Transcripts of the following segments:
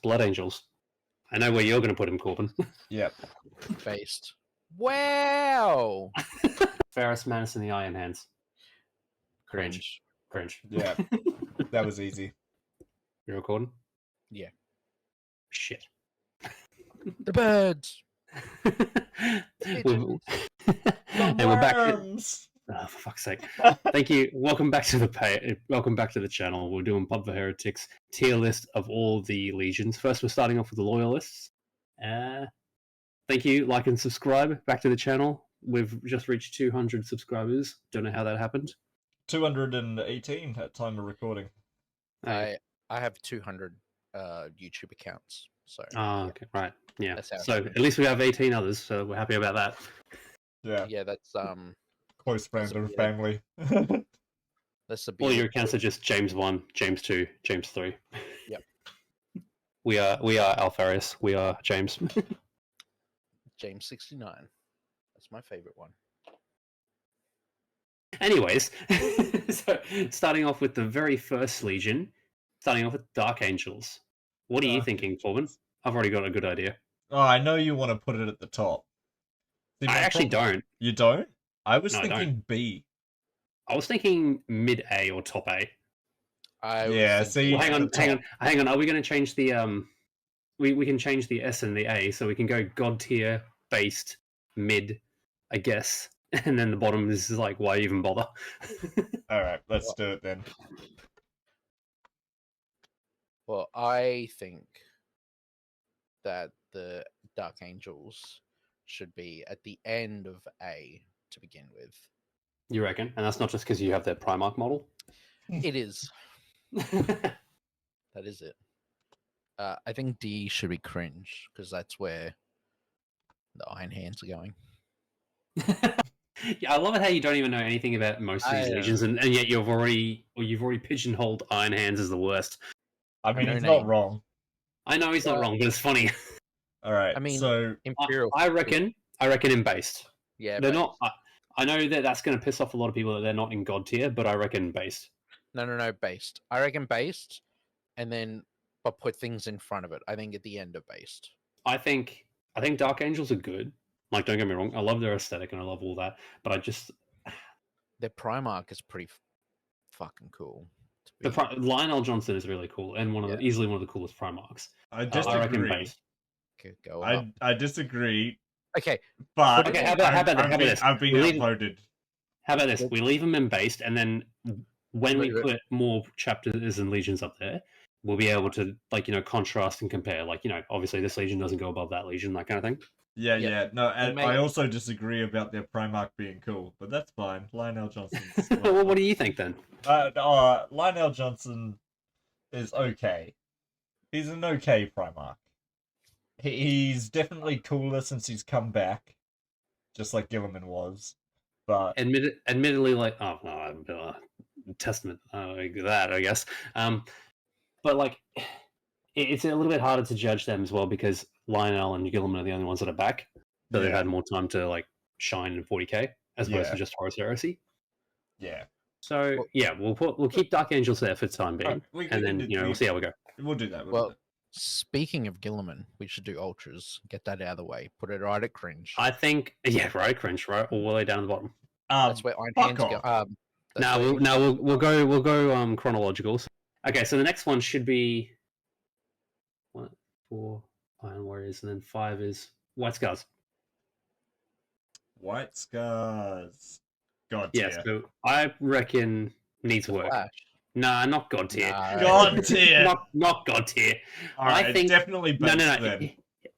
Blood Angels. I know where you're going to put him, Corbin. Yep. Based. Wow. Ferris Manus and the Iron Hands. Cringe. Cringe. Yeah. That was easy. You're recording? Yeah. Shit. The birds. and we're back. Oh, for fuck's sake! Thank you. Welcome back to the Welcome back to the channel. We're doing Pub for Heretics tier list of all the legions. First, we're starting off with the Loyalists. Thank you. Like and subscribe. Back to the channel. We've just reached 200 subscribers. Don't know how that happened. 218 at time of recording. I have 200 YouTube accounts. So. Okay. Right. Yeah. That's how it So happened. at least we have 18 others. So we're happy about that. Yeah. Yeah, that's Close friends and yeah. family. that's the All your accounts are just James 1, James 2, James 3. Yep. We are Alfarius. We are James. James 69. That's my favorite one. Anyways, so starting off with the very first legion, starting off with Dark Angels. What are you thinking, Corbin? I've already got a good idea. Oh, I know you want to put it at the top. See, I actually don't. You don't? I was No, I thinking B. I was thinking mid A or top A. Yeah, see, Well, hang on. Are we going to change the We can change the S and the A, so we can go God tier, based, mid, I guess, and then the bottom is like, why even bother? All right, let's do it then. Well, I think that the Dark Angels should be at the end of A to begin with. You reckon? And that's not just because you have their Primarch model? It is. That is it. I think D should be cringe because that's where the Iron Hands are going. Yeah, I love it how you don't even know anything about most of these legions, and yet you've already pigeonholed Iron Hands as the worst. I mean, he's not wrong. I know he's not wrong, but it's funny. All right, I mean, so Imperial. I reckon in based. Yeah, they're based. not. I know that that's going to piss off a lot of people that they're not in God tier, but I reckon based. No, based. I reckon based, and then but put things in front of it. I think at the end of based. I think Dark Angels are good. Like, don't get me wrong, I love their aesthetic and I love all that, but I just their Primarch is pretty fucking cool. Lionel Johnson is really cool and easily one of the coolest Primarchs. I disagree. I reckon based. Okay, go up. I disagree. Okay, but okay, how about this? I've been uploaded. How about this? We leave them in based, and then when we put more chapters and legions up there, we'll be able to contrast and compare. Obviously this legion doesn't go above that legion, that kind of thing. Yeah. No, and I also disagree about their Primarch being cool, but that's fine. Lionel Johnson. Well, what do you think then? Lionel Johnson is okay. He's an okay Primarch. He's definitely cooler since he's come back, just like Gilliman was. But admittedly, testament that I guess. But it's a little bit harder to judge them as well because Lionel and Gilliman are the only ones that are back, so they've had more time to shine in 40k as opposed to just Horus Heresy. Yeah. So we'll keep Dark Angels there for the time being, and then we'll see how we go. We'll do that. Well, speaking of Gilliman, we should do ultras. Get that out of the way. Put it right at cringe. I think right at cringe, right all the way down to the bottom. That's where Iron Hands go. We'll go chronological. Okay, so the next one should be 4 Iron Warriors, and then 5 is White Scars. White Scars. God tier. Yeah, so I reckon needs work. Flash. Nah, not God tier. No. God tier. not God tier. Right, I think definitely based no.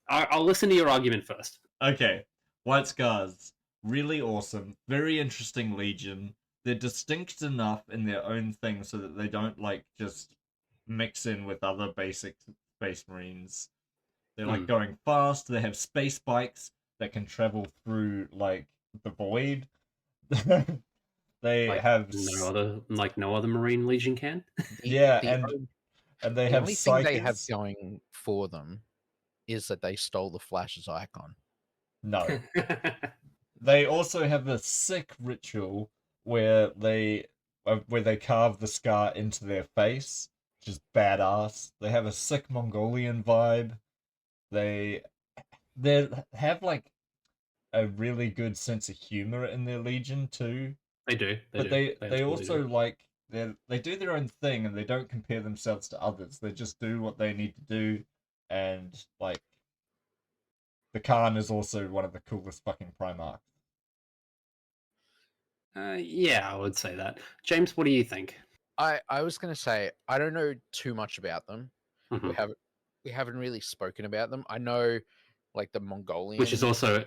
I'll listen to your argument first. Okay. White Scars. Really awesome. Very interesting legion. They're distinct enough in their own thing so that they don't just mix in with other basic Space Marines. They're going fast. They have space bikes that can travel through the void. They have no other Marine Legion can. And they have the only thing they have going for them is that they stole the Flash's icon. No. They also have a sick ritual where they carve the scar into their face just badass. They have a sick Mongolian vibe. They have like a really good sense of humor in their Legion too. They do. But They they absolutely also do. like they do their own thing and they don't compare themselves to others. They just do what they need to do, and like the Khan is also one of the coolest fucking Primarchs. Yeah, I would say that. James, what do you think? I was gonna say I don't know too much about them. Mhm. We haven't really spoken about them. I know like the Mongolian, Which is also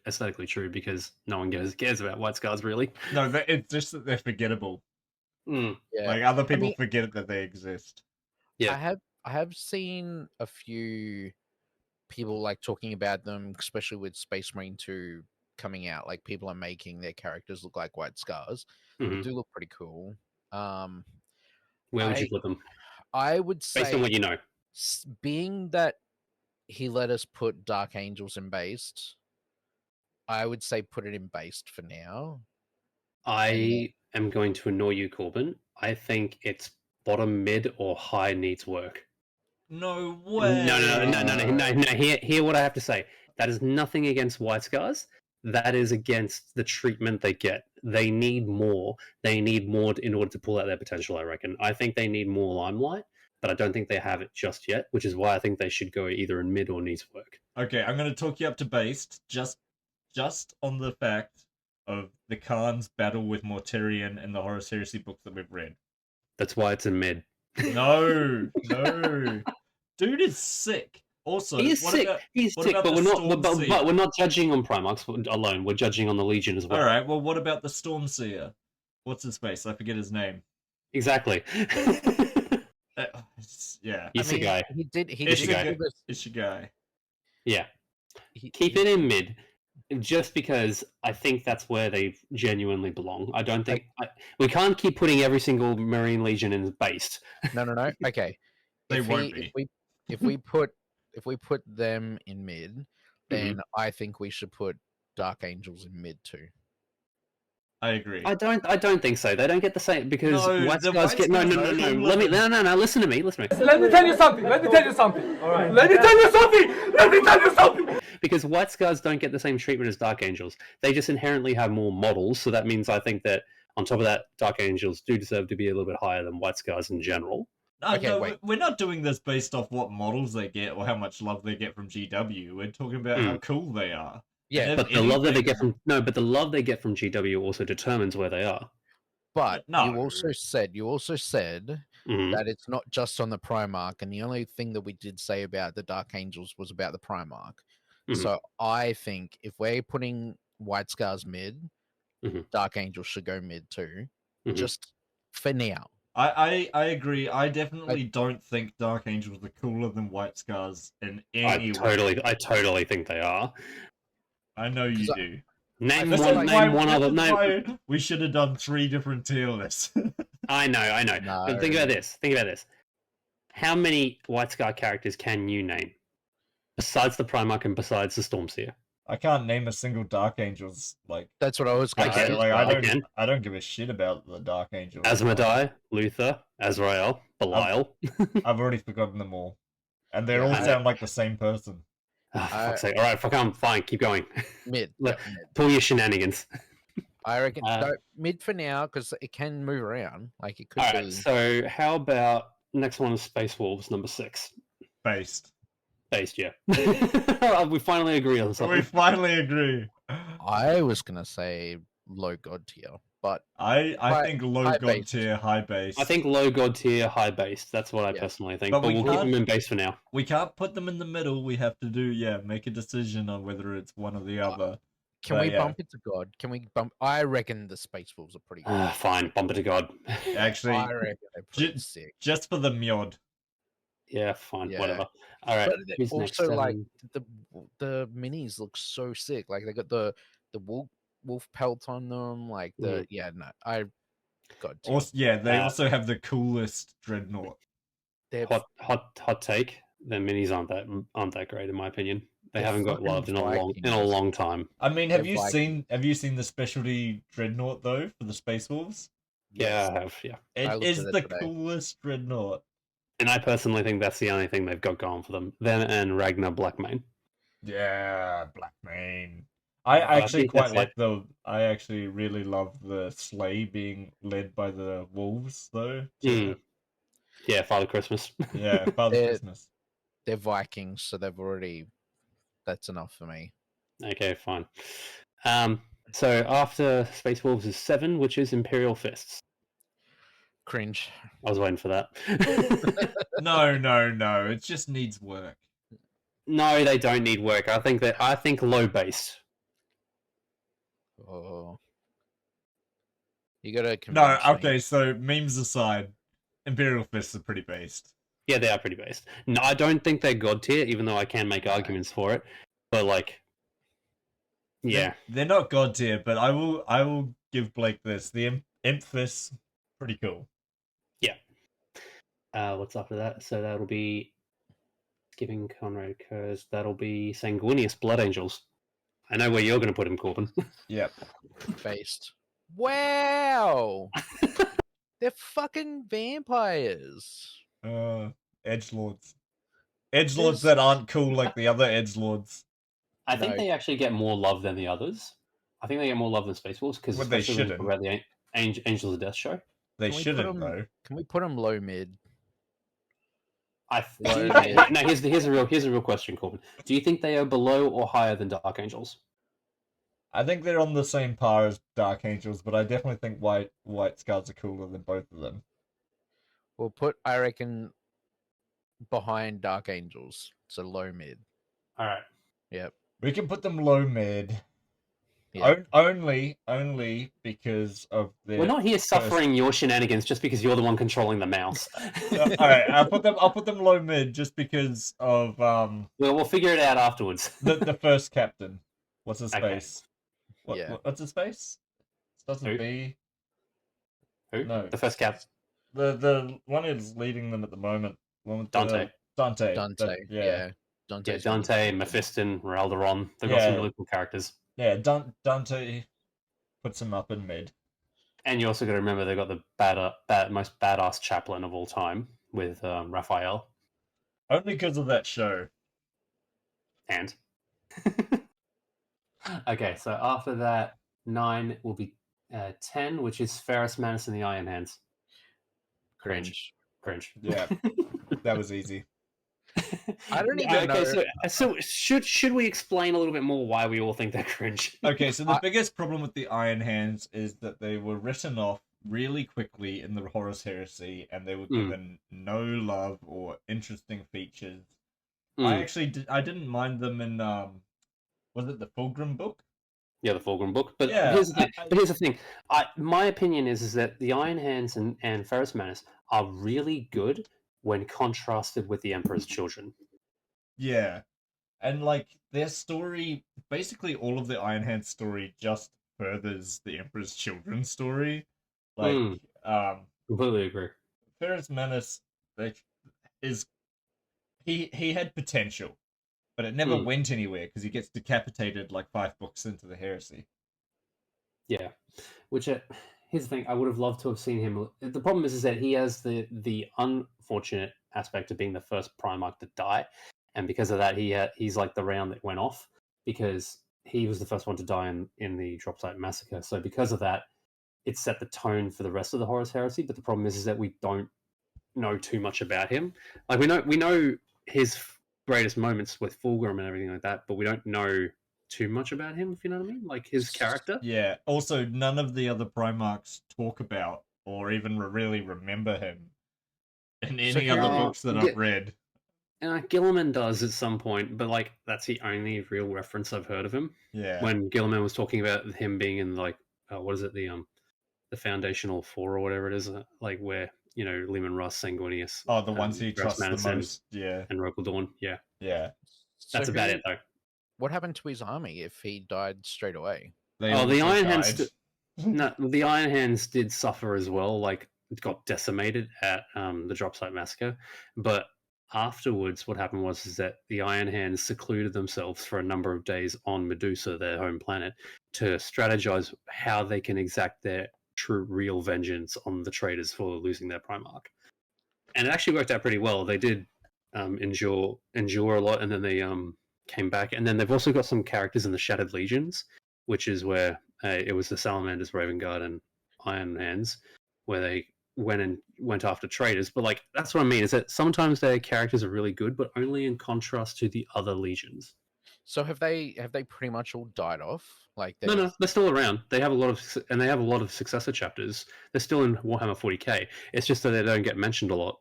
aesthetically true because no one cares about White Scars really. No, it's just that they're forgettable. Mm, yeah. Like other people mean- forget that they exist. yeah. I have seen a few people like talking about them, especially with Space Marine 2 coming out. Like people are making their characters look like White Scars. They Mhm. do look pretty cool. Where would you put them I would based on say, what you know? being that he let us put Dark Angels in based, I would say put it in based for now. And then, I am going to annoy you, Corbin. I think it's bottom mid or high needs work. No No, way. no. Hear what I have to say. That is nothing against White Scars. That is against the treatment they get. They need more. They need more in order to pull out their potential, I reckon. I think they need more limelight, but I don't think they have it just yet, which is why I think they should go either in mid or needs work. Okay, I'm gonna talk you up to based just on the fact of the Khan's battle with Mortarion in the Horus Heresy books that we've read. That's why it's in mid. No. Dude is sick. Also, He is what sick. about He's what sick, about but the we're not. But Stormseer? we're not judging on Primarchs alone. We're judging on the Legion as well. All right. Well, what about the Stormseer? What's his face? I forget his name. Exactly. Yeah. He's a guy. he did. It's a guy. give us- It's your guy. Yeah. he- Keep he- it in mid, just because I think that's where they genuinely belong. I don't think we can't keep putting every single Marine Legion in based. No. Okay. They if won't he, be. if we put them in mid, then I think we should put Dark Angels in mid too. I agree. I don't think so. They don't get the same because No, White the Scars White get no. Scars Let are me cooler no. Listen to me. Listen to me. Let me tell you something. All right. Let me tell you something. Because White Scars don't get the same treatment as Dark Angels. They just inherently have more models, so that means I think that on top of that, Dark Angels do deserve to be a little bit higher than White Scars in general. Okay, no, wait. we're not doing this based off what models they get or how much love they get from GW. We're talking about how cool they are. Yeah, And But if the love that they anything- get from love they get from GW also determines where they are. but No. you also said Mhm. that it's not just on the Primarch, and the only thing that we did say about the Dark Angels was about the Primarch. Mhm. So I think if we're putting White Scars mid, Mhm. Dark Angels should go mid too, Mhm. just for now. I agree. I definitely don't think Dark Angels are cooler than White Scars in any way. I totally think they are. I know you 'Cause do. Name This one. is Name why, one this other. is Name. why we should have done 3 different tier lists. I know. But think about this. How many White Scar characters can you name besides the Primarch and besides the Stormseer? I can't name a single Dark Angels. Like That's what I was going to Okay, say. as like well. Again. I don't give a shit about the Dark Angels. Asmodai, Luther, Azrael, Belial. I've already forgotten them all, and they all Yeah, sound like the same person. For fuck's sake. All right, fine. Keep going. Mid. Let- yeah, mid. Pull your shenanigans. I reckon Uh, no, mid for now because it can move around. Like it could All be. right. So how about next one is Space Wolves number 6. Based. Based, yeah. We finally agree on We something. finally agree. I was gonna say low god tier, but I High- think low high god based. tier, high base. I think low god tier, high based. That's what I Yeah. personally think. But But we we'll keep can't- them in base for now. we can't put them in the middle. We have to make a decision on whether it's one or the other. can But we yeah. bump it to god? Can we bump? I reckon the Space Wolves are pretty. Fine, bump it to God. Actually, I reckon they're pretty ju- sick. just for the Myod. Yeah, fine, Yeah. whatever. All right. But Who's next? also, like the minis look so sick. Like they got the wolf pelt on them. Like the god tier. Also, yeah, they Uh, also have the coolest dreadnought. They're hot take. The minis aren't that great in my opinion. They They're haven't got fucking loved in a Vikings. long time. I mean, They're Vikings. have you seen the specialty dreadnought though for the Space Wolves? Yeah, I have. Yeah. It looked is at it the today. coolest dreadnought. And I personally think that's the only thing they've got going for them. Them and Ragnar Blackmane. Yeah, Blackmane. I I actually think quite that's like the. I actually really love the sleigh being led by the wolves, though. Mm. Yeah, Father Christmas. Yeah, Father They're- Christmas. They're Vikings, so they've already. That's enough for me. Okay, fine. So after Space Wolves is 7, which is Imperial Fists. Cringe. I was waiting for that. No. It just needs work. No, they don't need work. I think low base. Oh. You gotta No, convince me. okay. So memes aside, Imperial fists are pretty based. Yeah, they are pretty based. No, I don't think they're god tier, even though I can make No. arguments for it. But like, yeah, They're not god tier, but I will give Blake this. The imp fists, pretty cool. what's after that? So that'll be giving Conrad Curse. That'll be Sanguinius Blood Angels. I know where you're going to put him, Corbin. Yep. Based. Wow. They're fucking vampires. Edgelords. Edgelords There's- that aren't cool like the other edgelords. I think No. they actually get more love than the others. I think they get more love than Space Wolves because Well, they especially when you talk shouldn't. about the Angels of Death show. They Can we put shouldn't 'em- though. Can we put them low mid? Low Okay, mid. no, here's a real question, Corbin. Do you think they are below or higher than Dark Angels? I think they're on the same par as Dark Angels, but I definitely think White Scars are cooler than both of them. We'll put, I reckon, behind Dark Angels. So low mid. All right. Yep. We can put them low mid. Yep. Only because of their. We're not here suffering your shenanigans just because you're the one controlling the mouse. All right, I'll put them low mid just because of Well, we'll figure it out afterwards. the first captain. What's his Okay. face? Yeah. What's his face? Doesn't Who? be Who? no The first cap. the one who's leading them at the moment. One with Dante. Dante. Dante. Yeah. Yeah. Dante's Yeah, gonna Dante, be- Mephiston, Ralderon. They've got some Yeah. really cool characters. Yeah. Dante puts him up in mid. And you also got to remember they've got the most badass chaplain of all time with Raphael. Only because of that show. And okay, so after that, 9 will be 10, which is Ferris Manus and the Iron Hands. Cringe. Cringe. Yeah. That was easy. I don't even okay, know. so should we explain a little bit more why we all think they're cringe? Okay, so the biggest problem with the Iron Hands is that they were written off really quickly in the Horus Heresy, and they were given no love or interesting features. I actually I didn't mind them in was it the Fulgrim book? Yeah, the Fulgrim book. But Yeah, here's the thing. My opinion is that the Iron Hands and Ferris Manus are really good when contrasted with the Emperor's Children. Yeah, and like their story, basically all of the Iron Hands story just furthers the Emperor's Children story. Like, Completely agree. Ferris Manus, like, is he had potential, but it never went anywhere because he gets decapitated like 5 books into the heresy. Yeah, which here's the thing. I would have loved to have seen him. The problem is that he has the unfortunate aspect of being the first Primarch to die, and because of that, he's like the round that went off because he was the first one to die in the drop site massacre. So because of that, it set the tone for the rest of the Horus Heresy. But the problem is that we don't know too much about him. Like we know his greatest moments with Fulgrim and everything like that, but we don't know too much about him, if you know what I mean, like his character. Yeah. Also, none of the other Primarchs talk about or even really remember him in any other books that I've read. Gilliman does at some point, but like that's the only real reference I've heard of him. Yeah. When Gilliman was talking about him being in like what is it, the Foundational Four or whatever it is, like where Leman Russ, Sanguinius. Oh, the ones he Ferris trusts the Manus most. Yeah. and Rogal Dawn. Yeah, Yeah. that's about it though. What happened to his army if he died straight away? They Oh, the also Iron Hands. died. No, the Iron Hands did suffer as well. Like, it got decimated at the drop site massacre. But afterwards, what happened was that the Iron Hands secluded themselves for a number of days on Medusa, their home planet, to strategize how they can exact their true, real vengeance on the traitors for losing their Primarch. and it actually worked out pretty well. They did endure a lot, and then they came back, and then they've also got some characters in the Shattered Legions, which is where it was the Salamanders, Raven Guard, and Iron Hands, where they went after traitors. But like that's what I mean is that sometimes their characters are really good, but only in contrast to the other legions. So have they pretty much all died off? Like No, they're still around. They have a lot of successor chapters. They're still in Warhammer 40k. It's just that they don't get mentioned a lot.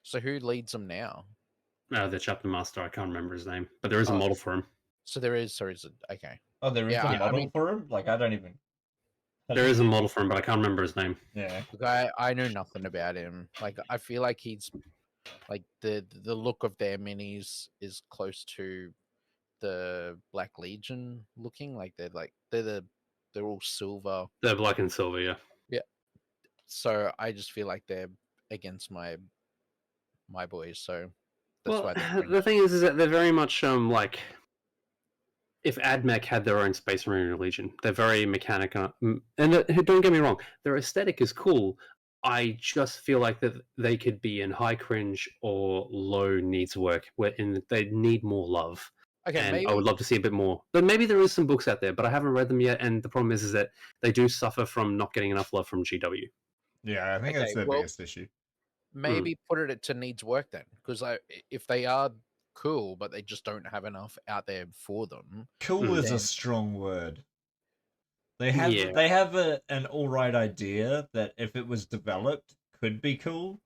So who leads them now? The chapter master, I can't remember his name, but there is a Oh, model for him. So there is. So is it okay? Oh, there is Yeah, a I model mean- for him. Like I don't even. There is a model for him, but I can't remember his name. Yeah. Look, I know nothing about him. Like I feel like he's like the look of their minis is close to the Black Legion looking. Like they're all silver. They're black and silver, yeah. So I just feel like they're against my boys. So that's Well, why they're the thing is that they're very much like if AdMech had their own Space Marine Legion, they're very mechanical. And don't get me wrong, their aesthetic is cool. I just feel like that they could be in high cringe or low needs work, wherein they need more love. okay. And Maybe I would love to see a bit more. But maybe there is some books out there, but I haven't read them yet. And the problem is that they do suffer from not getting enough love from GW. Yeah, I think that's Okay, their well- biggest issue. maybe put it to needs work then, because if they are cool but they just don't have enough out there for them. Cool is a Then- strong word. They have Yeah. an alright idea that if it was developed could be cool.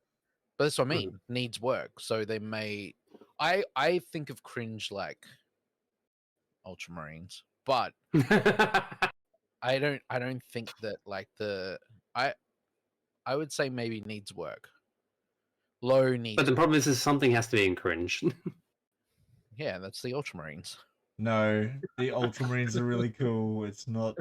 But that's what I mean. Needs work. So they may. I think of cringe like Ultramarines, but I don't think that like I would say maybe needs work. Low needs. But the work. problem is something has to be in cringe. Yeah, that's the Ultramarines. No, the Ultramarines are really cool. It's not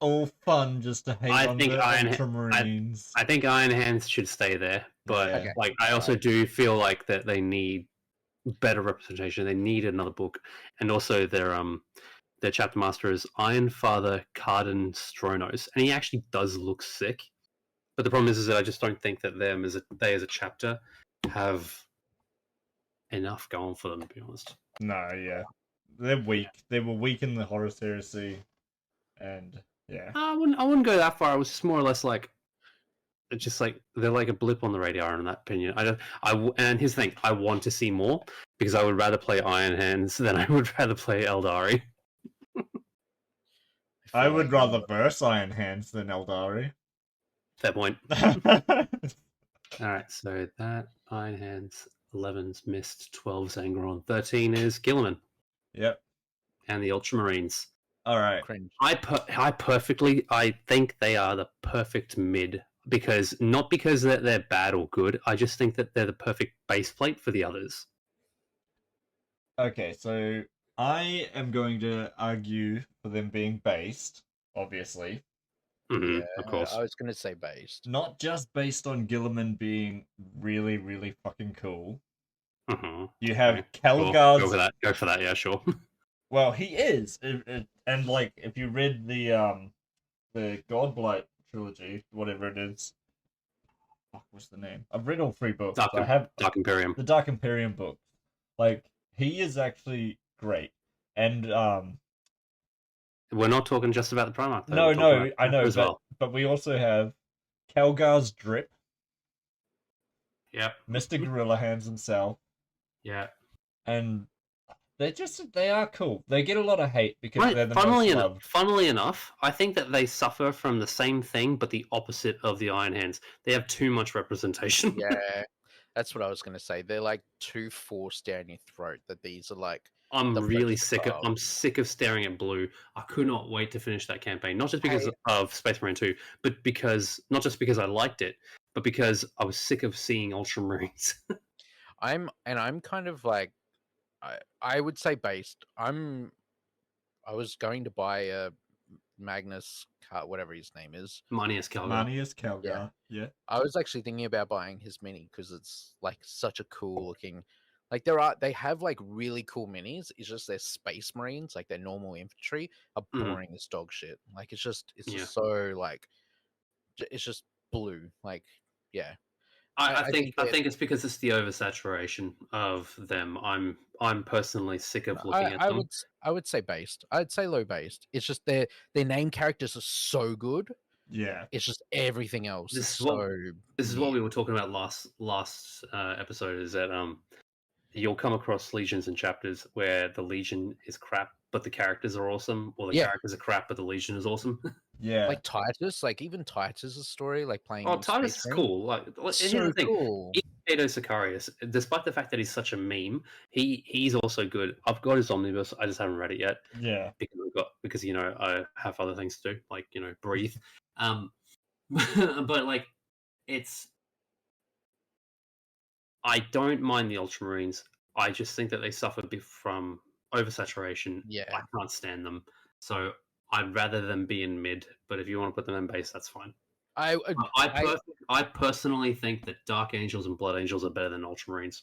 all fun just to hate I on think the Iron- Ultramarines. I think Iron Hands should stay there, but Yeah. Okay. like I also do feel like that they need better representation. They need another book, and also their chapter master is Iron Father Carden Stronos, and he actually does look sick. But the problem is that I just don't think that they as a chapter have enough going for them. To be honest, No, yeah. They're weak. They were weak in the Horus Heresy, and yeah. I wouldn't go that far. It was just more or less like it's just like they're like a blip on the radar in that opinion. And here's the thing: I want to see more because I would rather play Iron Hands than I would rather play Eldari. I feel would like- rather verse Iron Hands than Eldari. Fair point. All right, so that Iron Hands 11's missed, 12's Angron, 13 is Gilliman Yep. and the Ultramarines. All right. Cringe. I think they are the perfect mid because not because that they're bad or good. I just think that they're the perfect base plate for the others. Okay, so I am going to argue for them being based, obviously. Of course. I was gonna say based. Not just based on Gilliman being really, really fucking cool. Mhm. You have Okay, cool. Kelgar's. Go for that. Yeah, sure. Well, he is, and like if you read the Godblight trilogy, whatever it is, fuck, what's the name? I've read all three books. I have Dark Imperium. the Dark Imperium book. Like he is actually great, and We're not talking just about the Primarch. though. no, We're talking about I know, as well. but we also have Kelgar's Drip, Yep. Mr. Gorilla Hands himself, Yeah. and they are cool. They get a lot of hate because they're the Funnily most loved. enough, I think that they suffer from the same thing, but the opposite of the Iron Hands. They have too much representation. Yeah, that's what I was gonna say. They're like too forced down your throat. That these are like I'm the really first sick of. trial. I'm sick of staring at blue. I could not wait to finish that campaign. Not just because Hey. of Space Marine 2, but because not just because I liked it, but because I was sick of seeing Ultramarines. I'm kind of like I would say based. I was going to buy a Magnus card, whatever his name is. Manius Calgar. Manius Kelgar, yeah. I was actually thinking about buying his mini because it's like such a cool looking. Like they have like really cool minis. It's just their Space Marines, like their normal infantry, are Mhm. boring as dog shit. Like it's Yeah. just so like it's just blue. Like yeah. I think that it's because it's the oversaturation of them. I'm personally sick of looking at them. I would say based. I'd say low based. It's just their name characters are so good. Yeah. It's just everything else This is is what so. this is what meh. we were talking about last episode. Is that you'll come across legions and chapters where the legion is crap, but the characters are awesome, or the Yeah. characters are crap, but the legion is awesome. Yeah. Like Titus, like even Titus's story, like playing. Oh, Titus Space is Marine, cool. Like, and here's so the thing: cool. Kato Sicarius, despite the fact that he's such a meme, he's also good. I've got his omnibus. I just haven't read it yet Yeah. because I have other things to do, like breathe. But like it's I don't mind the Ultramarines. I just think that they suffer a bit from oversaturation. Yeah. I can't stand them, so I'd rather them be in mid. But if you want to put them in base, that's fine. I personally think that Dark Angels and Blood Angels are better than Ultramarines.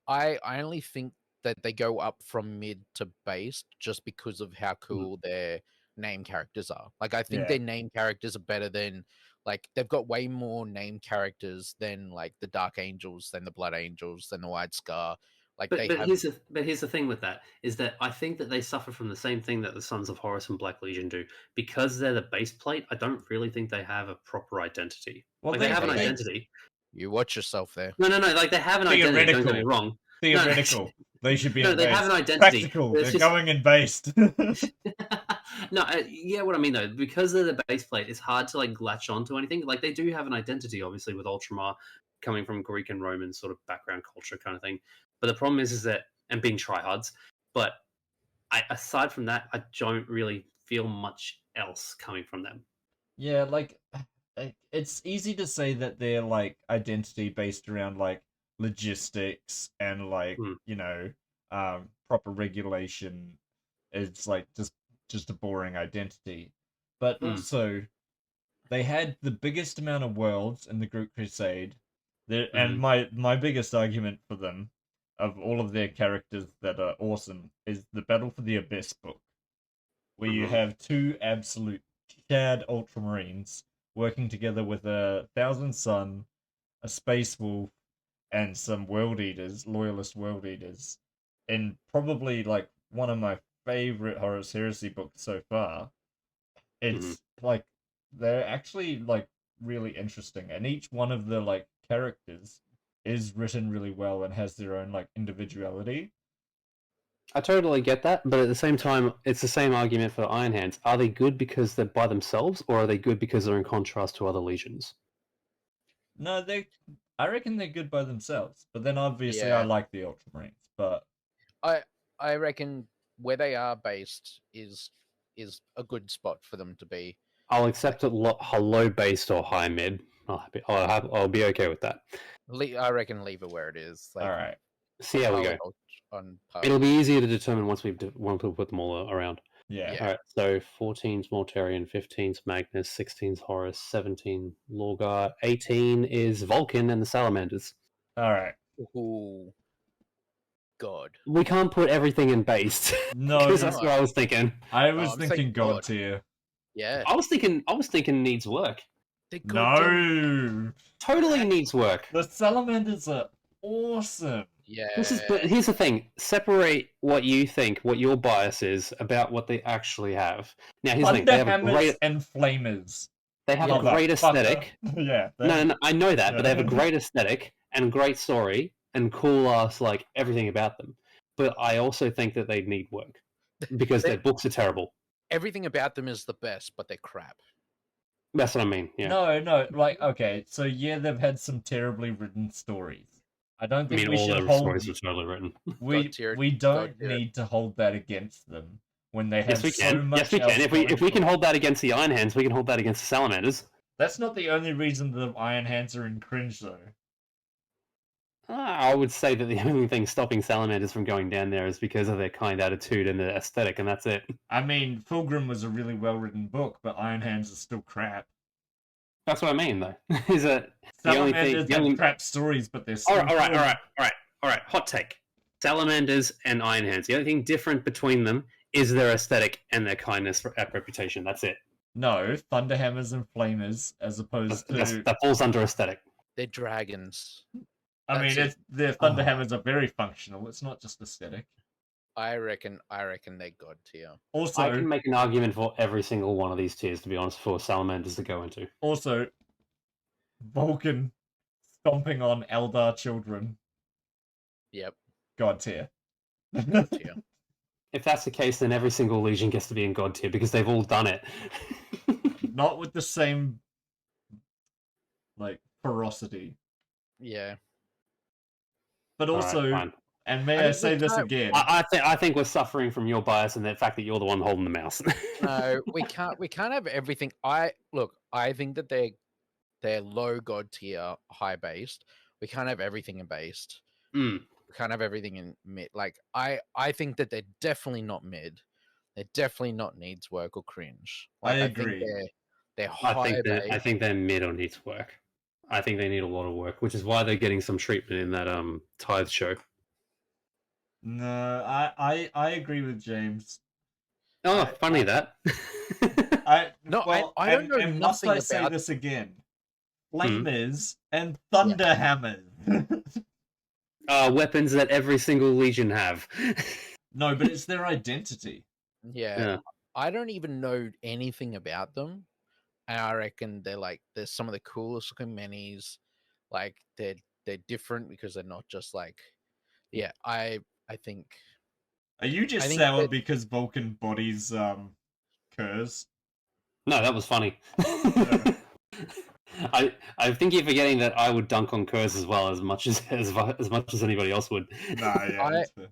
I only think that they go up from mid to base just because of how cool their name characters are. Like I think Yeah. their name characters are better than like they've got way more name characters than like the Dark Angels, than the Blood Angels, than the White Scar. Like But they but have here's the thing with that is that I think that they suffer from the same thing that the Sons of Horus and Black Legion do because they're the base plate. I don't really think they have a proper identity. Well, Like they have an they- identity. you watch yourself there. No. Like they have an identity. Don't get me Theoretical. wrong. Theoretical. They should be No, in they based. have an identity. Practical. It's They're just- going in based. No, yeah, what I mean though, because they're the base plate, it's hard to like latch onto anything. Like they do have an identity, obviously, with Ultramar coming from Greek and Roman sort of background culture kind of thing. But the problem is that and being tryhards. But aside from that, I don't really feel much else coming from them. Yeah, like it's easy to say that they're like identity based around like logistics and like proper regulation. It's like just a boring identity, but also they had the biggest amount of worlds in the Great Crusade. And my biggest argument for them of all of their characters that are awesome is the Battle for the Abyss book, where you have two absolute Chad Ultramarines working together with a Thousand Sun, a Space Wolf, and some World Eaters, Loyalist World Eaters, in probably like one of my favorite Horus Heresy books so far. It's like they're actually like really interesting, and each one of the like characters is written really well and has their own like individuality. I totally get that, but at the same time, it's the same argument for Iron Hands. Are they good because they're by themselves, or are they good because they're in contrast to other legions? No, I reckon they're good by themselves, but then obviously Yeah. I like the Ultramarines, but I reckon where they are based is a good spot for them to be. I'll accept it low based or high mid. I'll be okay with that. I reckon leave it where it is. Like, all right. See how we go. On par. It'll be easier to determine once we put them all around. Yeah. Yeah. All right. So 14's Mortarion, 15's Magnus, 16's Horus, 17 Lorgar, 18 is Vulcan and the Salamanders. All right. Ooh. God. We can't put everything in based. No, Because that's what I was thinking. I was I'm thinking saying God God. tier. Yeah. I was thinking needs work. They're goddamn- No, Totally needs work. the Salamanders are awesome. Yeah. But here's the thing: separate what you think, what your bias is about what they actually have. Now, here's the thing: they have a Thunderhammers great, and Flamers. a great aesthetic. Yeah. No, I know that, but they have a Yeah. great aesthetic and great story and cool ass like everything about them. But I also think that they need work because their books are terrible. Everything about them is the best, but they're crap. That's what I mean. Yeah. No, like okay, so yeah, they've had some terribly written stories. I don't I think mean, we all should their hold. stories are totally written. We don't tier. need to hold that against them when they have Yes, we so can. much. Yes, we else can. If going we can for hold that against the Iron Hands, we can hold that against the Salamanders. That's not the only reason the Iron Hands are in cringe, though. I would say that the only thing stopping Salamanders from going down there is because of their kind attitude and their aesthetic, and that's it. I mean, Fulgrim was a really well-written book, but Iron Hands is still crap. That's what I mean, though. Is that the only thing? Salamanders have crap stories, but they're still All right. good. Hot take: Salamanders and Iron Hands. The only thing different between them is their aesthetic and their kindness reputation. That's it. No, Thunderhammers and Flamers, as opposed to That falls under aesthetic. They're dragons. I mean, That's it. their Thunderhammers are very functional. It's not just aesthetic. I reckon they're god tier. Also, I can make an argument for every single one of these tiers, to be honest, for Salamanders to go into. also, Vulcan stomping on Eldar children. Yep, God tier. god tier. If that's the case, then every single Legion gets to be in God tier because they've all done it. Not with the same, like, ferocity. Yeah. But also, Alright, fine. and may I I mean, say look, this I- again? I think we're suffering from your bias and the fact that you're the one holding the mouse. No, we can't have everything. I think that they're low god tier, high based. We can't have everything in based. Mm. We can't have everything in mid. Like I think that they're definitely not mid. They're definitely not needs work or cringe. Like, I agree. think they're high based. I think they're mid on needs work. I think they need a lot of work, which is why they're getting some treatment in that Tithe show. No, I agree with James. Oh, I- funny that. I don't know and must nothing I say about- this again? Flamers and Thunderhammers. Weapons that every single Legion have. No, but it's their identity. Yeah. Yeah. I don't even know anything about them. And I reckon they're some of the coolest looking minis. Like they're different because they're not just like I think Are you just think sour that- because Vulcan bodies curs? No, that was funny. I think you're forgetting that I would dunk on Curse as well as much as much as anybody else would. Nah, yeah, that's fair.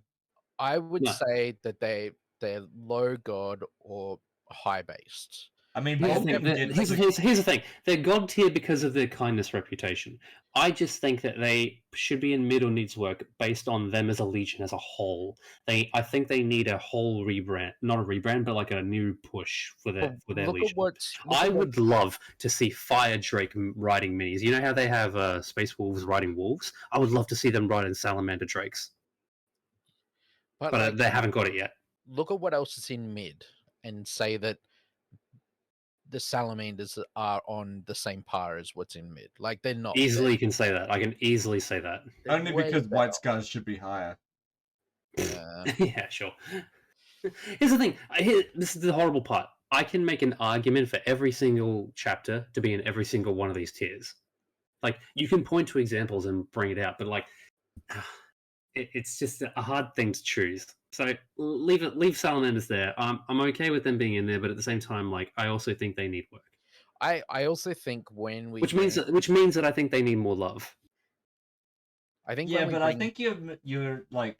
I would No. say that they're low god or high based. I mean, Here's the Vulcan thing, gets here's the thing. They're god tier because of their kindness reputation. I just think that they should be in mid or needs work based on them as a legion as a whole. I think they need a whole rebrand, not a rebrand, but like a new push for their Look legion. at what I would love to see Fire Drake riding minis. You know how they have Space Wolves riding wolves? I would love to see them riding Salamander Drakes, but like, they haven't got it yet. look at what else is in mid and say that the Salamanders are on the same par as what's in mid. Like they're not. Easily can say that. I can easily say that. They're only way because better. White Scars should be higher. Yeah, sure. Here's the thing. This is the horrible part. I can make an argument for every single chapter to be in every single one of these tiers. Like, you can point to examples and bring it out, but like, it's just a hard thing to choose. So leave Salamanders there. I'm okay with them being in there, but at the same time, like, I also think they need work. I also think when we Which means that I think they need more love. I think Yeah, when we but I bring- think you're like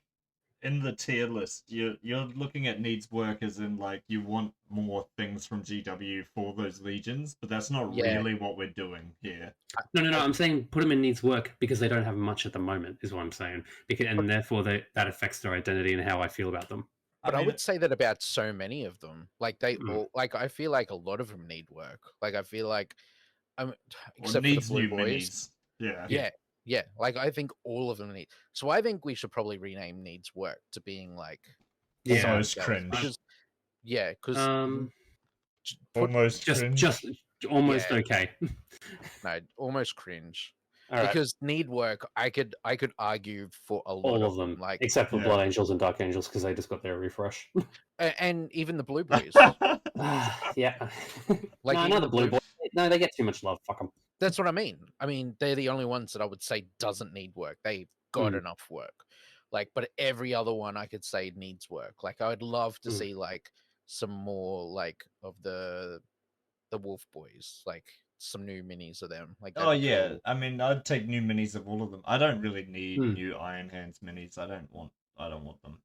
in the tier list. You're looking at needs work as in like you want more things from GW for those legions, but that's not Yeah. really what we're doing here. No. I'm saying put them in needs work because they don't have much at the moment, is what I'm saying. And therefore that affects their identity and how I feel about them. But I mean, would say that about so many of them. Like they Mm. all like I feel like a lot of them need work. Like I feel like or except needs for the new blue boys. minis. Yeah. Yeah. Like I think all of them need. So I think we should probably rename needs work to being like Yeah. Almost themselves, cringe. Because because Almost cringe. just almost Yeah. okay. no, almost cringe. All right. Because need work, I could argue for a lot All of them, like except for Yeah. Blood Angels and Dark Angels, because they just got their refresh. and even the blue boys. Yeah. Like, no, even not the the Blue Blue- Boy. No, they get too much love. Fuck them. That's what I mean. I mean, they're the only ones that I would say doesn't need work. They've got Mm. enough work. Like, but every other one I could say needs work. Like, I would love to Mm. see like some more like of the Wolf Boys, like some new minis of them. Like, Oh that'd be yeah, cool. I mean, I'd take new minis of all of them. I don't really need Hmm. new Iron Hands minis. I don't want them.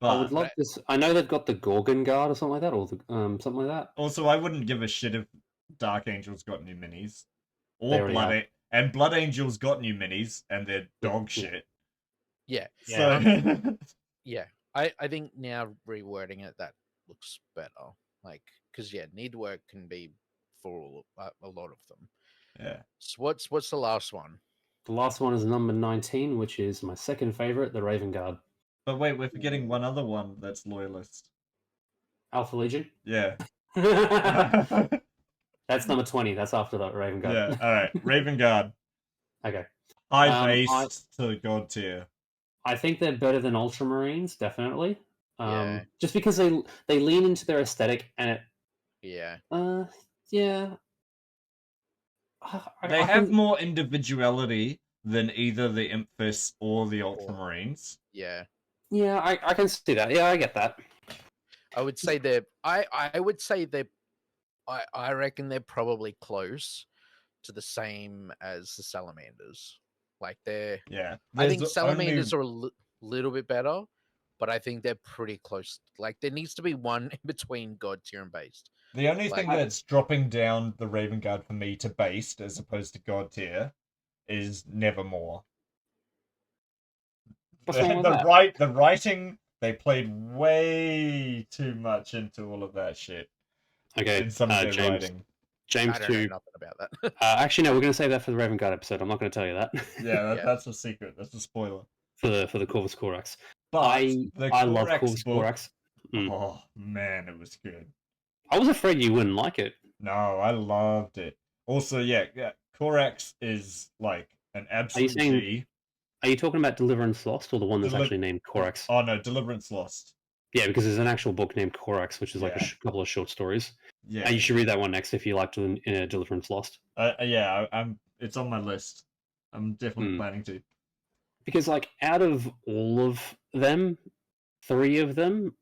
I would But love this. I know they've got the Gorgon Guard or something like that, or the, something like that. also, I wouldn't give a shit if Dark Angels got new minis, They or already and Blood Angels got new minis, and they're dog Yeah. shit. Yeah, So yeah. I think now rewording it that looks better. Like, because yeah, need work can be for a lot of them. yeah, So what's the last one? The last one is number 19, which is my second favorite, the Raven Guard. but wait, we're forgetting one other one that's Loyalist. Alpha Legion. Yeah, That's number 20. That's after that Raven Guard. yeah. All right, Raven Guard. Okay. High I based to god tier. I think they're better than Ultramarines, definitely. Yeah. Just because they lean into their aesthetic and it, Yeah. yeah. They I have can, more individuality than either the Impfist or the Or Ultramarines. yeah. yeah, I can see that. Yeah, I get that. I would say they're I would say they're I reckon they're probably close to the same as the Salamanders. Like they're Yeah, I there's think Salamanders only are little bit better, but I think they're pretty close. Like there needs to be one in between god tier and based. the only Like thing that's dropping down the Raven Guard for me to based as opposed to god tier is Nevermore. What's wrong with that? The writing, they played way too much into all of that shit Okay, in some of their James. writing. James I don't know 2. nothing about that. Actually, no, we're going to save that for the Raven Guard episode. I'm not going to tell you that. Yeah, Yeah. that's a secret. That's a spoiler. for the Corvus Corax. But the I love Corax Corvus book, Corax. Mm. oh man, it was good. I was afraid you wouldn't like it. No, I loved it. Also, yeah, Corax is like an absolute saying- G. Are you talking about Deliverance Lost or the one that's Deli- actually named Corax? Oh no, Deliverance Lost. Yeah, because there's an actual book named Corax, which is like Yeah. a couple of short stories. Yeah, And you should read that one next if you like Deliverance Lost. yeah, I'm. It's on my list. I'm definitely planning to. Because like out of all of them, 3 of them,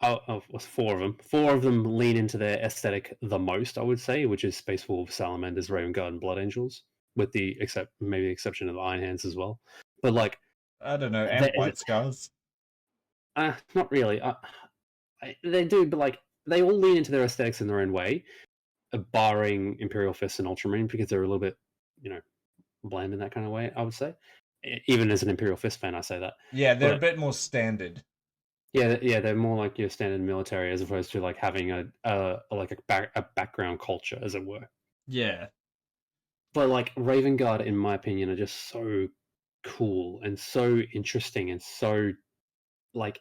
was 4 of them lean into their aesthetic the most, I would say, which is Space Wolves, Salamanders, Raven Guard, and Blood Angels, with the exception of Iron Hands as well. But like, I don't know, and White Scars. not really. They do, but like they all lean into their aesthetics in their own way, barring Imperial Fist and Ultramarine because they're a little bit, bland in that kind of way. I would say, even as an Imperial Fist fan, I say that. Yeah, they're But- a bit more standard. Yeah, they're more like your standard military as opposed to like having a background culture, as it were. Yeah, But like Raven Guard, in my opinion, are just so cool and so interesting and so like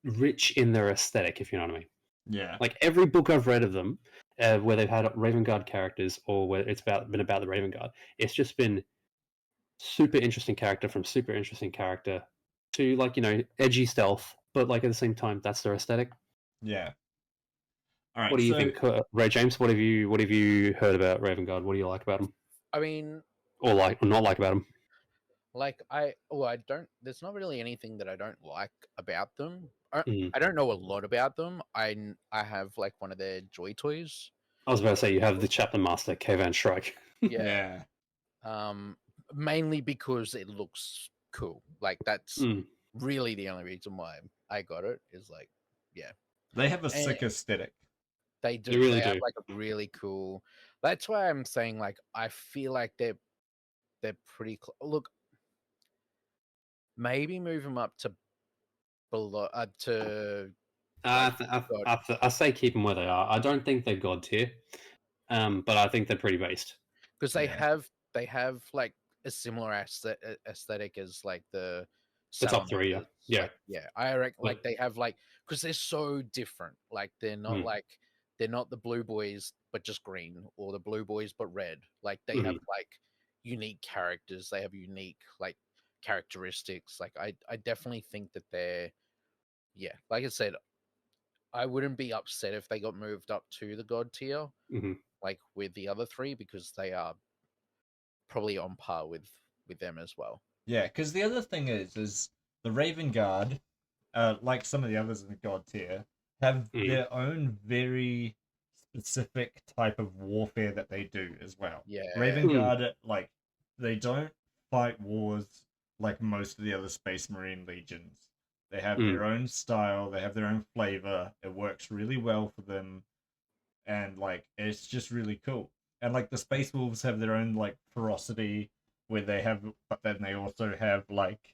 rich in their aesthetic, if you know what I mean. yeah, Like every book I've read of them, where they've had Raven Guard characters or where it's been about the Raven Guard, it's just been super interesting character from super interesting character to like edgy stealth, but like at the same time that's their aesthetic. yeah. All right. What do you so, think, Ray James? What have you heard about Raven Guard? What do you like about them, I mean, or not like about them? like I don't. There's not really anything that I don't like about them. Mm. I don't know a lot about them. I have like one of their Joy toys. I was about to say you have the Chaplain Master, Kavan Shrike. Yeah. Yeah. Mainly because it looks cool. Like that's Mm. really the only reason why I got it is like, yeah, They have a sick aesthetic. they do. They really have do. like a really cool. That's why I'm saying like I feel like they're pretty. Look, maybe move them up to below to. I say keep them where they are. I don't think they're god tier, but I think they're pretty based. Because Yeah. they have like a similar aesthetic as like the top 3, yeah. Salamanders. Yeah. Like, yeah. I reckon But- like they have like because they're so different. Like they're not Mm. like they're not the blue boys but just green or the blue boys but red. Like they have like unique characters. They have unique like characteristics. Like I definitely think that they're like I said, I wouldn't be upset if they got moved up to the god tier. Mhm. Like with the other 3 because they are probably on par with them as well. Yeah, because the other thing is the Raven Guard, like some of the others in the God tier, have their own very specific type of warfare that they do as well. Yeah. Raven Guard, like, they don't fight wars like most of the other Space Marine legions. They have their own style, they have their own flavor. It works really well for them, and like it's just really cool. And like the Space Wolves have their own like ferocity, where they have, but then they also have like,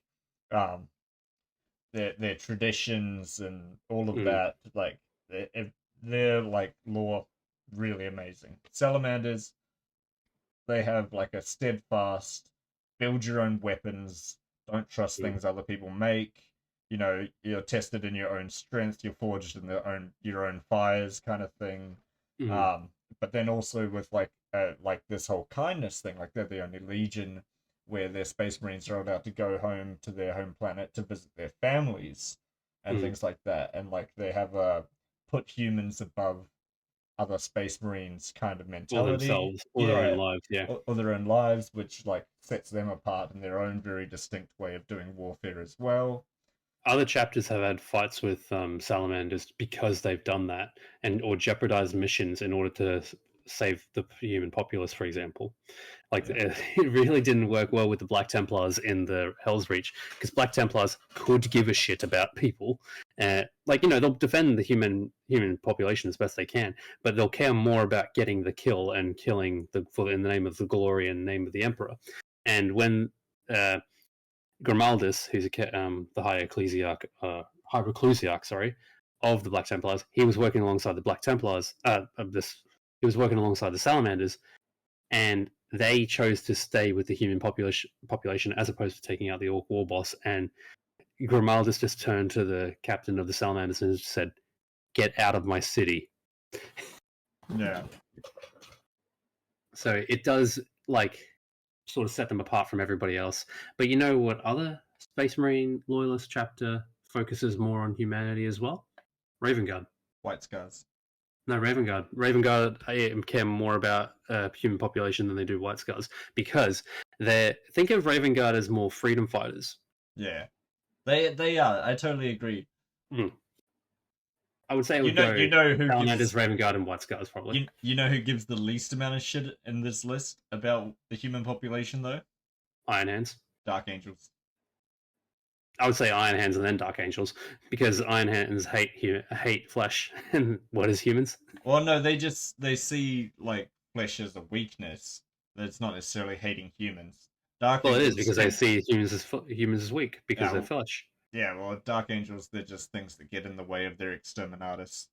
their traditions and all of that. Like they're like lore really amazing. Salamanders, they have like a steadfast, build your own weapons, don't trust things other people make. You're tested in your own strength, you're forged in your own fires kind of thing. But then also with like like this whole kindness thing. Like they're the only legion where their space marines are allowed to go home to their home planet to visit their families and things like that. And like they have a put humans above other space marines kind of Or mentality. themselves, or their own lives, yeah. Or their own lives, which like sets them apart in their own very distinct way of doing warfare as well. Other chapters have had fights with salamanders because they've done that, and or jeopardized missions in order to save the human populace, for example. Like it really didn't work well with the Black Templars in the Hell's Reach, because Black Templars could give a shit about people. Like, you know, they'll defend the human population as best they can, but they'll care more about getting the kill and killing in the name of the glory and name of the Emperor. And when Grimaldus, who's the high ecclesiarch, high reclusiarch, sorry, of the Black Templars, he was working alongside the Black Templars. He was working alongside the Salamanders, and they chose to stay with the human population as opposed to taking out the Orc war boss. And Grimaldus just turned to the captain of the Salamanders and said, "Get out of my city." Yeah. So it does like sort of set them apart from everybody else. But you know what other Space Marine Loyalist chapter focuses more on humanity as well? Raven Guard. White Scars. No, Raven Guard. Raven Guard care more about human population than they do White Scars, because think of Raven Guard as more freedom fighters. Yeah. They are. I totally agree. I would say it would you know who Salamanders, Raven Guard, and White Scars probably. You know who gives the least amount of shit in this list about the human population though? Iron Hands. Dark Angels. I would say Iron Hands and then Dark Angels, because Iron Hands hate flesh and what is humans. Well, no, they see like flesh as a weakness. That's not necessarily hating humans. Well, it is, because they see humans as weak because they're flesh. Yeah, well, Dark Angels, they're just things that get in the way of their exterminatus.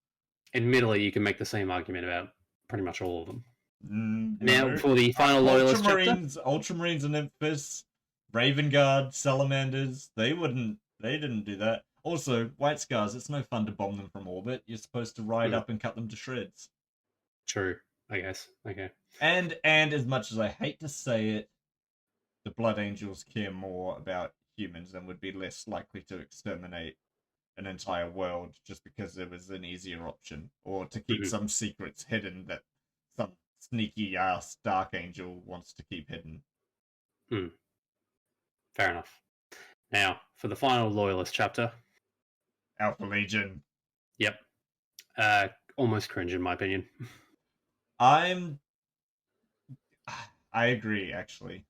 Admittedly, you can make the same argument about pretty much all of them. No. Now, for the final Loyalist chapter, Ultramarines and Memphis, Raven Guard, Salamanders, they didn't do that. Also, White Scars, it's no fun to bomb them from orbit. You're supposed to ride up and cut them to shreds. True, I guess. Okay. And as much as I hate to say it, the Blood Angels care more about humans and would be less likely to exterminate an entire world just because there was an easier option, or to keep some secrets hidden that some sneaky ass Dark Angel wants to keep hidden. Fair enough. Now, for the final Loyalist chapter, Alpha Legion. Yep. Almost cringe in my opinion. I agree, actually.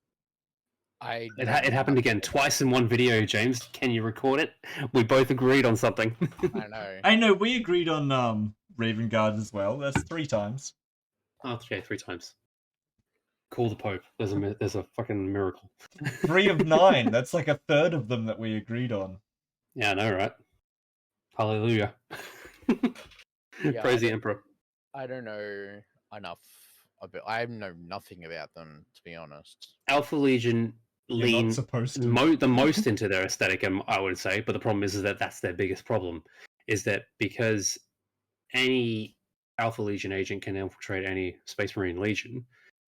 It happened again twice in one video, James. Can you record it? We both agreed on something. I know. We agreed on Raven Guard as well. That's 3 times. Oh, okay, 3 times. Call the Pope. There's a fucking miracle. 3 of 9. That's like a third of them that we agreed on. Yeah, I know, right? Hallelujah. Praise the Emperor. I don't know enough about. I know nothing about them, to be honest. Alpha Legion lean the most into their aesthetic, I would say, but the problem is that that's their biggest problem, is that because any Alpha Legion agent can infiltrate any Space Marine Legion,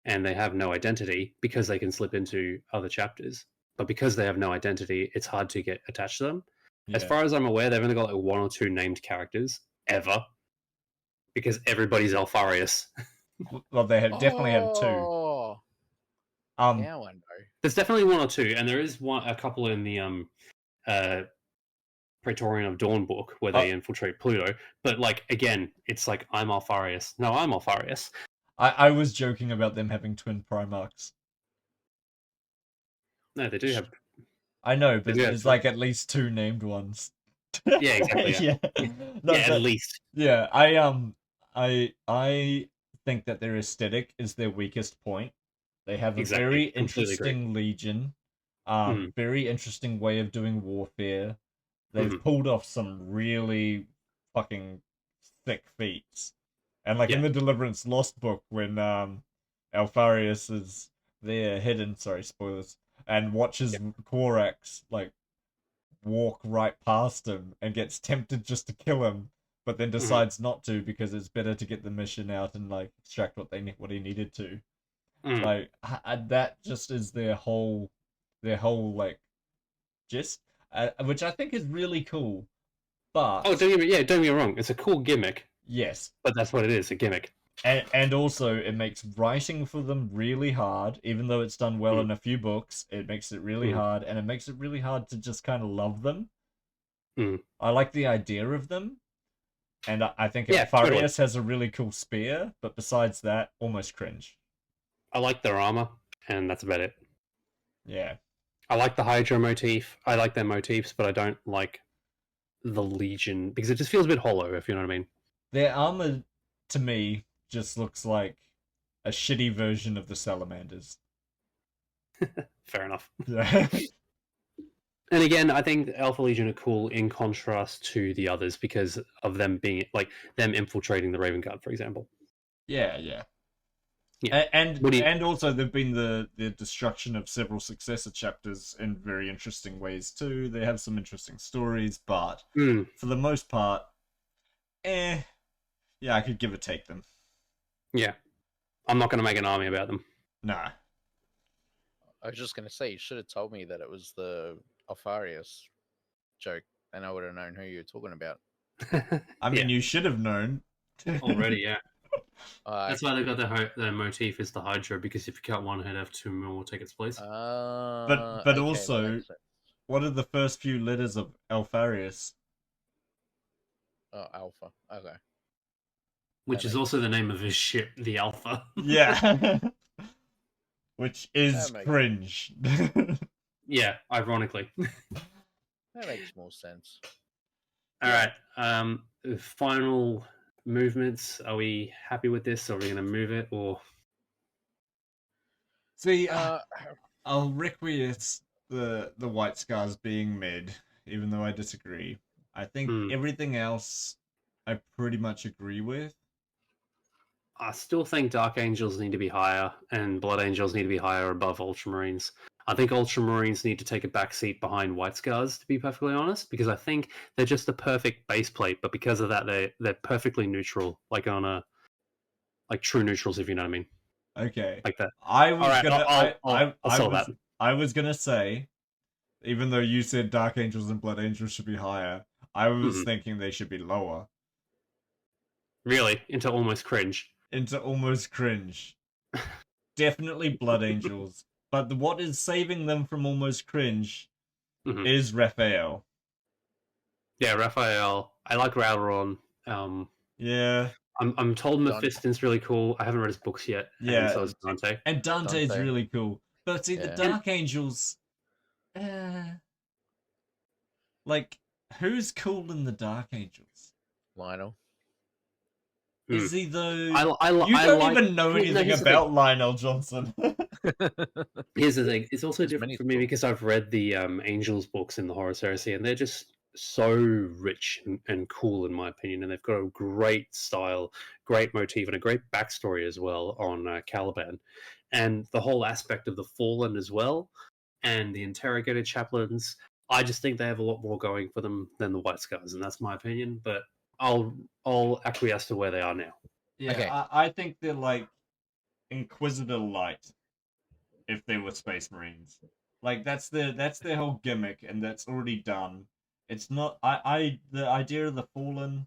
and they have no identity because they can slip into other chapters. But because they have no identity, it's hard to get attached to them. Yeah. As far as I'm aware, they've only got like 1 or 2 named characters ever, because everybody's Alfarius. Well, they definitely have 2. Now I know. There's definitely 1 or 2, and there is a couple in the Praetorian of Dawn book where they infiltrate Pluto. But like again, it's like I'm Alfarius. No, I'm Alfarius. I was joking about them having twin Primarchs. No, they do have. I know, but there's like at least 2 named ones. Yeah, exactly. Yeah, No, at least. Yeah, I think that their aesthetic is their weakest point. They have a very interesting legion, very interesting way of doing warfare. They've pulled off some really fucking thick feats. And like in the Deliverance Lost book, when Alfarius is there hidden, sorry, spoilers, and watches Korax like walk right past him and gets tempted just to kill him, but then decides not to because it's better to get the mission out and like extract what he needed to. Mm. Like that just is their whole like gist, which I think is really cool. But Oh, don't get me wrong. It's a cool gimmick, yes, but that's what it is, a gimmick. and also it makes writing for them really hard. Even though it's done well in a few books, it makes it really hard, and it makes it really hard to just kind of love them. I like the idea of them, and I think Alfarius totally. has a really cool spear, but besides that, almost cringe. I like their armor, and that's about it. Yeah. I like the Hydra motif. I like their motifs, but I don't like the Legion because it just feels a bit hollow, if you know what I mean. Their armor, to me, just looks like a shitty version of the Salamanders. Fair enough. Yeah. And again, I think Alpha Legion are cool in contrast to the others because of them being like them infiltrating the Raven Guard, for example. Yeah. Yeah. And also there've been the destruction of several successor chapters in very interesting ways too. They have some interesting stories, but for the most part, yeah, I could give or take them. Yeah. I'm not going to make an army about them. Nah. I was just going to say, you should have told me that it was the Alfarius joke, and I would have known who you were talking about. I mean, you should have known. Already, yeah. That's why they got their motif is the Hydra, because if you cut one head, have two more take its place. But okay, also, what are the first few letters of Alfarius? Oh, Alpha. Okay. Which is also the name of his ship, the Alpha. Yeah. Which is cringe. Yeah, ironically. That makes more sense. All right. Final movements. Are we happy with this? Are we going to move it or? See, I'll requiesce the White Scars being mid, even though I disagree. I think everything else I pretty much agree with. I still think Dark Angels need to be higher, and Blood Angels need to be higher above Ultramarines. I think Ultramarines need to take a back seat behind White Scars, to be perfectly honest, because I think they're just the perfect base plate, but because of that, they're perfectly neutral, like true neutrals, if you know what I mean. Okay. Like that. I was I'll was gonna say, even though you said Dark Angels and Blood Angels should be higher, I was thinking they should be lower. Really? Into almost cringe. Into almost cringe. Definitely Blood Angels. But what is saving them from almost cringe is Raphael. Yeah, Raphael. I like Rauron. Yeah. I'm told Mephiston's really cool. I haven't read his books yet. Yeah. And so is Dante. And Dante's really cool. But see, the Dark Angels... like, who's cool in the Dark Angels? Lionel. Is he though? You don't even know anything about Lionel Johnson. Here's the thing. It's also different for me because I've read the Angels books in the Horus Heresy, and they're just so rich and cool, in my opinion. And they've got a great style, great motif, and a great backstory as well on Caliban. And the whole aspect of the Fallen as well, and the Interrogated Chaplains. I just think they have a lot more going for them than the White Scars, and that's my opinion. But I'll acquiesce to where they are now. Yeah, okay. I think they're like Inquisitor Light if they were Space Marines. Like that's their whole gimmick, and that's already done. It's not the idea of the Fallen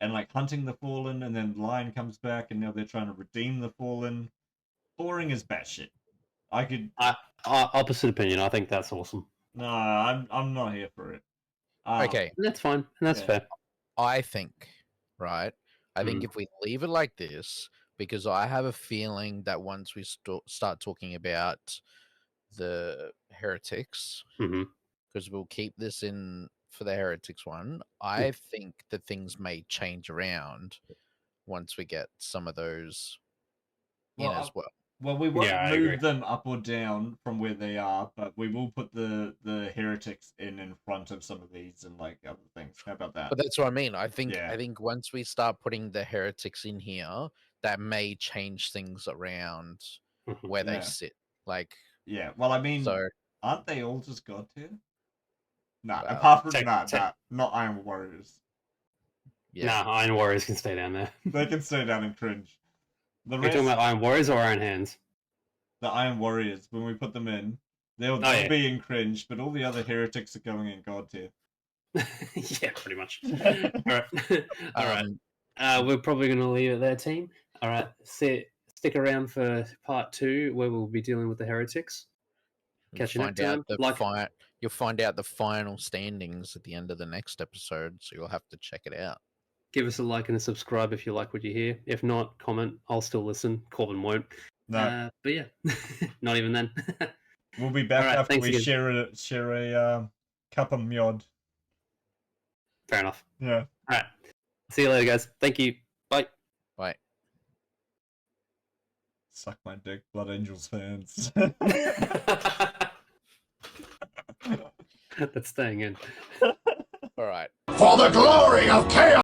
and like hunting the Fallen, and then Lion comes back, and now they're trying to redeem the Fallen. Boring as batshit. Opposite opinion. I think that's awesome. No, I'm not here for it. Okay, that's fine, and that's fair. I think, right? I think if we leave it like this, because I have a feeling that once we start talking about the heretics, because we'll keep this in for the heretics one, I think that things may change around once we get some of those in as well. Well, we won't move them up or down from where they are, but we will put the heretics in front of some of these and like other things. How about that? But that's what I mean. I think once we start putting the heretics in here, that may change things around where they sit. Like well, I mean, aren't they all just god tier? Nah, apart from not Iron Warriors. Yeah. Nah, Iron Warriors can stay down there. They can stay down and cringe. The Are you rest, talking about Iron Warriors or Iron Hands? the Iron Warriors, when we put them in, they'll yeah. be in cringe, but all the other heretics are going in god tier. Yeah, pretty much. Alright. Alright. We're probably going to leave it there, team. Alright. Stick around for part 2, where we'll be dealing with the heretics. Catch you next time. You'll find out the final standings at the end of the next episode, so you'll have to check it out. Give us a like and a subscribe if you like what you hear. If not, comment. I'll still listen. Corbin won't. No. But yeah, not even then. We'll be back Alright, after we again. share a cup of mjod. Fair enough. Yeah. Alright. See you later, guys. Thank you. Bye. Bye. Suck my dick, Blood Angels fans. That's staying in. All right. For the glory of chaos!